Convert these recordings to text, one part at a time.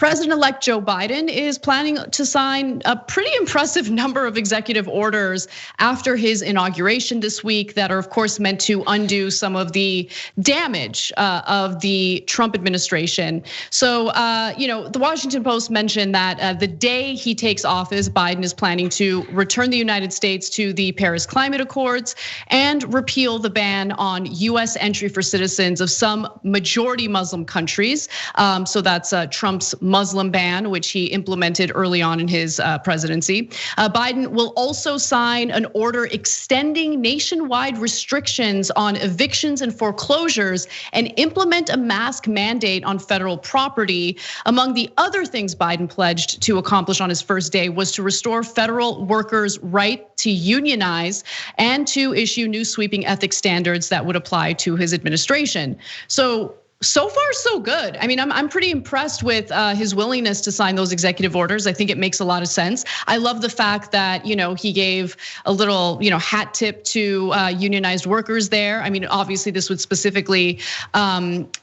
President-elect Joe Biden is planning to sign a pretty impressive number of executive orders after his inauguration this week that are, of course, meant to undo some of the damage of the Trump administration. So, the Washington Post mentioned that the day he takes office, Biden is planning to return the United States to the Paris Climate Accords and repeal the ban on US entry for citizens of some majority Muslim countries. So that's Trump's Muslim ban, which he implemented early on in his presidency. Biden will also sign an order extending nationwide restrictions on evictions and foreclosures and implement a mask mandate on federal property. Among the other things Biden pledged to accomplish on his first day was to restore federal workers' right to unionize and to issue new sweeping ethics standards that would apply to his administration. So far, so good. I mean, I'm pretty impressed with his willingness to sign those executive orders. I think it makes a lot of sense. I love the fact that he gave a little hat tip to unionized workers there. I mean, obviously this would specifically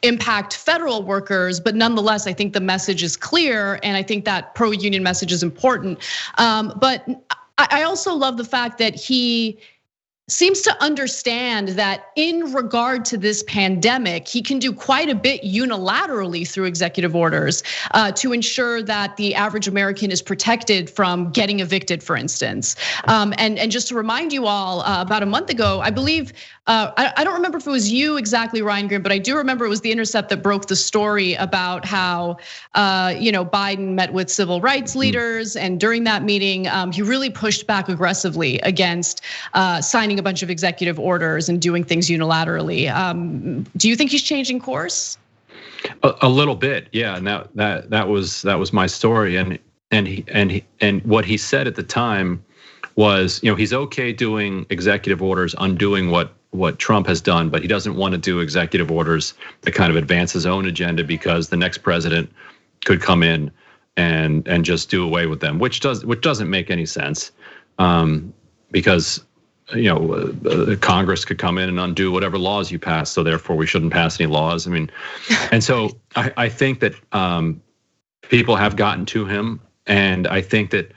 impact federal workers, but nonetheless, I think the message is clear, and I think that pro-union message is important. But I also love the fact that he seems to understand that in regard to this pandemic, he can do quite a bit unilaterally through executive orders to ensure that the average American is protected from getting evicted, for instance. And just to remind you all, about a month ago, I believe, I don't remember if it was you exactly, Ryan Green, but I do remember it was The Intercept that broke the story about how Biden met with civil rights leaders, and during that meeting, he really pushed back aggressively against signing a bunch of executive orders and doing things unilaterally. Do you think he's changing course? A little bit, yeah. And that was my story, and what he said at the time was, he's okay doing executive orders, undoing what Trump has done, but he doesn't want to do executive orders that kind of advance his own agenda because the next president could come in and just do away with them, which doesn't make any sense, because Congress could come in and undo whatever laws you pass, so therefore we shouldn't pass any laws. I mean, and so I think that people have gotten to him, and I think that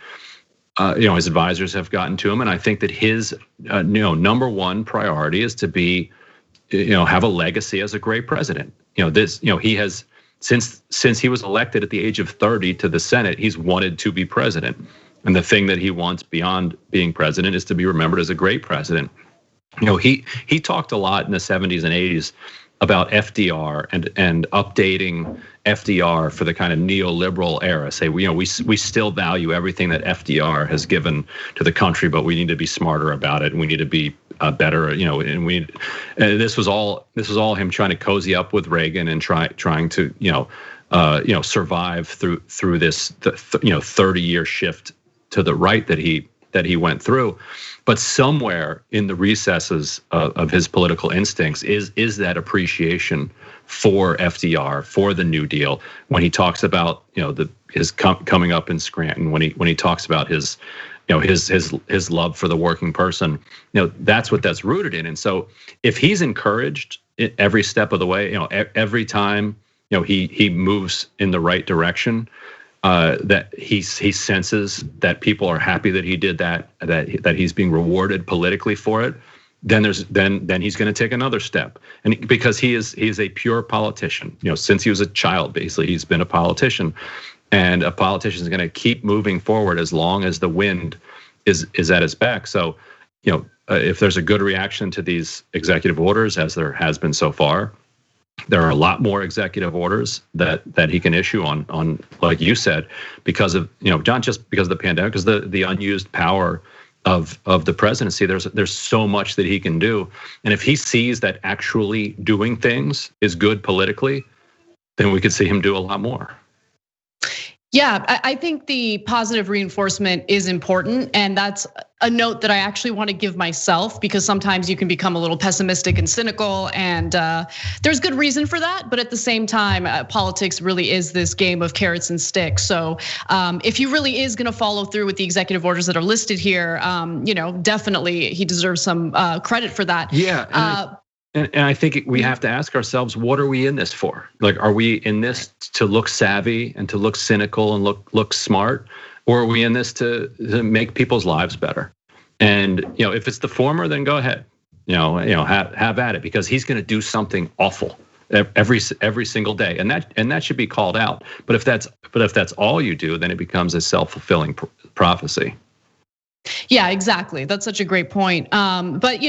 his advisors have gotten to him, and I think that his number one priority is to be, have a legacy as a great president. He has since he was elected at the age of 30 to the Senate, he's wanted to be president. And the thing that he wants beyond being president is to be remembered as a great president. He talked a lot in the 70s and 80s about FDR and updating FDR for the kind of neoliberal era. Say, we still value everything that FDR has given to the country, but we need to be smarter about it, and we need to be better. And this was all him trying to cozy up with Reagan and trying to survive through this 30-year shift to the right that he went through. But somewhere in the recesses of his political instincts is that appreciation for FDR, for the New Deal, when he talks about his coming up in Scranton, when he talks about his love for the working person, that's what that's rooted in. And so if he's encouraged every step of the way, every time he moves in the right direction, that he senses that people are happy that he did that he's being rewarded politically for it, then he's going to take another step. And because he is a pure politician, since he was a child, basically he's been a politician, and a politician is going to keep moving forward as long as the wind is at his back. So, if there's a good reaction to these executive orders, as there has been so far, there are a lot more executive orders that he can issue on, like you said, because of, not just because of the pandemic, because the unused power of the presidency. There's so much that he can do. And if he sees that actually doing things is good politically, then we could see him do a lot more. Yeah, I think the positive reinforcement is important, and that's a note that I actually want to give myself, because sometimes you can become a little pessimistic and cynical, and there's good reason for that. But at the same time, politics really is this game of carrots and sticks. So if he really is going to follow through with the executive orders that are listed here, definitely he deserves some credit for that. Yeah. And I think we have to ask ourselves, what are we in this for? Like, are we in this to look savvy and to look cynical and look smart? Or are we in this to make people's lives better? And if it's the former, then go ahead. Have at it, because he's going to do something awful every single day, and that should be called out. But if that's all you do, then it becomes a self-fulfilling prophecy. Yeah, exactly. That's such a great point. But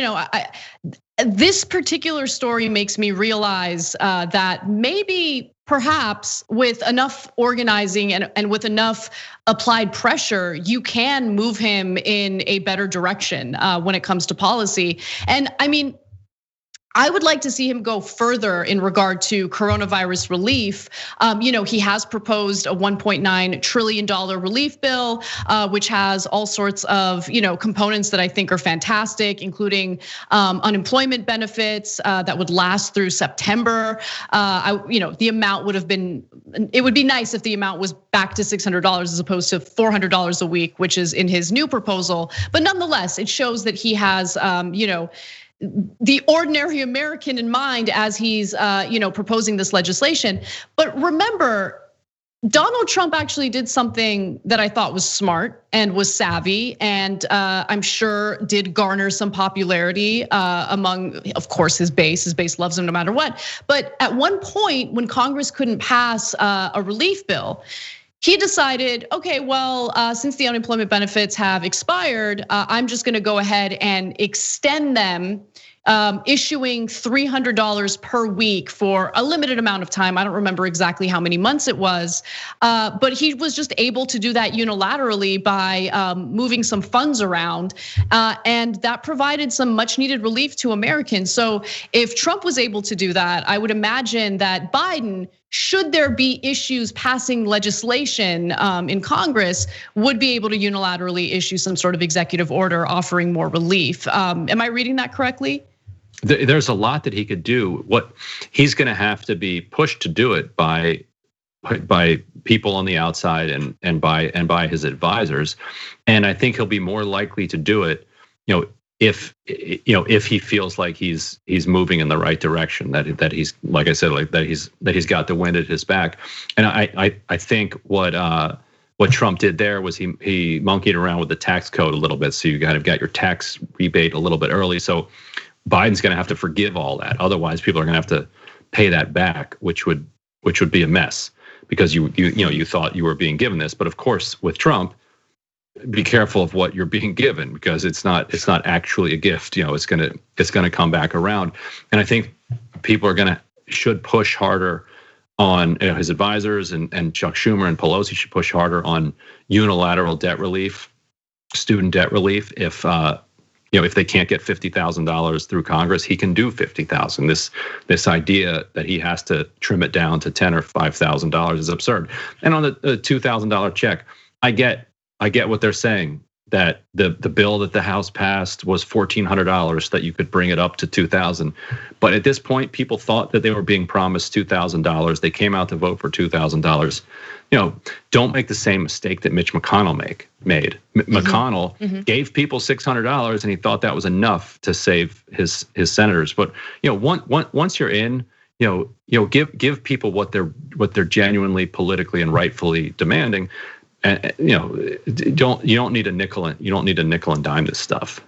this particular story makes me realize that maybe perhaps with enough organizing and with enough applied pressure, you can move him in a better direction when it comes to policy. And I mean, I would like to see him go further in regard to coronavirus relief. He has proposed a $1.9 trillion relief bill, which has all sorts of components that I think are fantastic, including unemployment benefits that would last through September. The amount would have been. It would be nice if the amount was back to $600 as opposed to $400 a week, which is in his new proposal. But nonetheless, it shows that he has, the ordinary American in mind as he's proposing this legislation. But remember, Donald Trump actually did something that I thought was smart and was savvy, and I'm sure did garner some popularity among, of course, his base. His base loves him no matter what. But at one point, when Congress couldn't pass a relief bill, he decided, okay, well, since the unemployment benefits have expired, I'm just gonna go ahead and extend them, issuing $300 per week for a limited amount of time. I don't remember exactly how many months it was, but he was just able to do that unilaterally by moving some funds around, and that provided some much needed relief to Americans. So if Trump was able to do that, I would imagine that Biden, should there be issues passing legislation in Congress, would be able to unilaterally issue some sort of executive order offering more relief. Am I reading that correctly? There's a lot that he could do. What he's going to have to be pushed to do it by people on the outside and by his advisors, and I think he'll be more likely to do it, if he feels like he's moving in the right direction, that he's, like I said, like that he's got the wind at his back. And I think what Trump did there was he monkeyed around with the tax code a little bit, so you kind of got your tax rebate a little bit early. So Biden's going to have to forgive all that. Otherwise, people are going to have to pay that back, which would be a mess, because you thought you were being given this. But of course, with Trump, be careful of what you're being given, because it's not actually a gift. It's gonna come back around. And I think people should push harder on his advisors, and Chuck Schumer and Pelosi should push harder on unilateral debt relief, student debt relief. If they can't get $50,000 through Congress, he can do $50,000. This idea that he has to trim it down to $10,000 or $5,000 is absurd. And on the $2,000 check, I get what they're saying, that the bill that the House passed was $1,400, that you could bring it up to $2,000. But at this point, people thought that they were being promised $2,000. They came out to vote for $2,000. Don't make the same mistake that Mitch McConnell made. McConnell gave people $600, and he thought that was enough to save his senators. But once you're in, give people what they're genuinely, politically, and rightfully demanding. And you don't need a nickel and dime this stuff.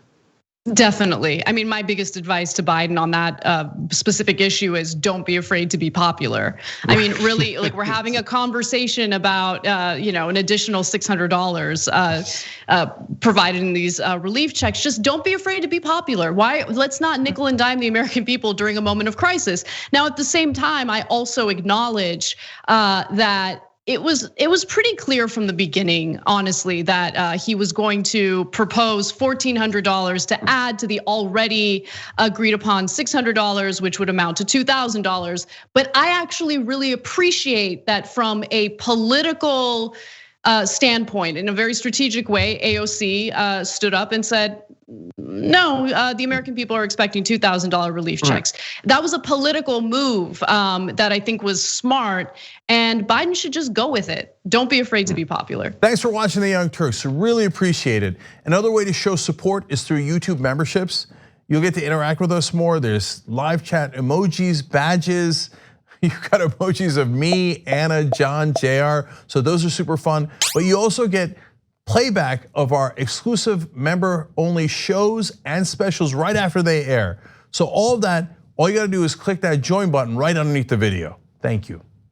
Definitely. I mean, my biggest advice to Biden on that specific issue is don't be afraid to be popular. I mean, really, like, we're having a conversation about an additional $600 provided in these relief checks. Just don't be afraid to be popular. Why? Let's not nickel and dime the American people during a moment of crisis. Now, at the same time, I also acknowledge that it was pretty clear from the beginning, honestly, that he was going to propose $1,400 to add to the already agreed upon $600, which would amount to $2,000. But I actually really appreciate that from a political standpoint, in a very strategic way, AOC stood up and said, no, the American people are expecting $2,000 relief checks. That was a political move that I think was smart, and Biden should just go with it. Don't be afraid to be popular. Thanks for watching The Young Turks. Really appreciate it. Another way to show support is through YouTube memberships. You'll get to interact with us more. There's live chat emojis, badges. You've got emojis of me, Anna, John, JR. So those are super fun. But you also get playback of our exclusive member-only shows and specials right after they air. So all of that, all you gotta do is click that join button right underneath the video. Thank you.